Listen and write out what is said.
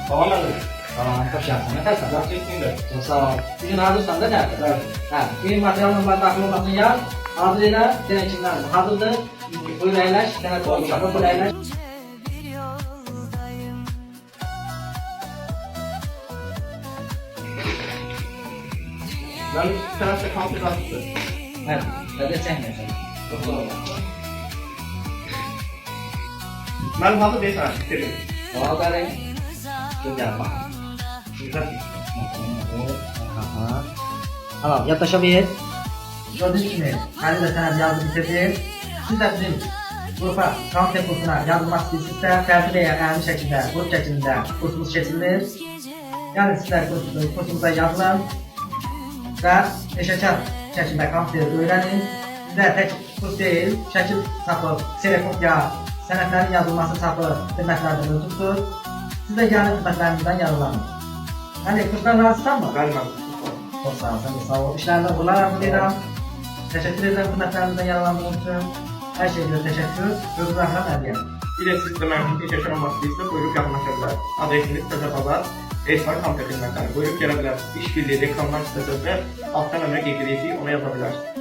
Tamam ben de. Tamam, hoş geldin. Ne dersin? Nasıl ettiğinde? Çok sağ ol. Bugün hazırsan da nerede? Evet. Ha, benim materialım var, dahil olmasın yaz. Hazırıyla senin için lazım. Hazırdır. Buyur eğleş. Sana koyacağım. Buyur eğleş. Ben bir tarafta kampı kattı. Evet. Hadi sen yaşa. Çok sağ ol. Ben fazla bir tane istedim. Doğa dari. Çok yapma. Güzel. Aha. Tamam, yaklaşabilir. Gördüğünüz gibi, Ali de sana yazı bitirdi. Siz de bizim grupa, kamp kursuna yazılmak istiyorsanız, tertip veya önemli şekilde, grup şeklinde kursumuz keçirilir. Yani sizler kursumuza yazılın ve peşəkar şəkildə kompüteri öyrənin. Sizlər tək kurs deyil, şəkil çapı, kserokopya, sənədlərin yazılması çapı xidmətlərdə mövcuddur. Siz də gəlin xidmətlərimizdən yararlanın. Yəni, kursdan razısanmı? Ben. Çok sağ ol, sen de sağ ol. İşlerinde bunlar arzulayacağım. Teşekkür ederim hizmetlerimizden yararlandığınız için. Her şeyde teşekkür. Gözü rahmet edeyim. Bir de siz de memnun bir yaşam olmak istiyorsa buyurup yakınlaşabilir. Adresiniz Təzəpazar, Esmar Kompüter Xidmətləri. Buyurup gelebilir. İş birliği reklamlar sitesinde alttan ömre qeyd edəcəyik, ona yazabilirsiniz.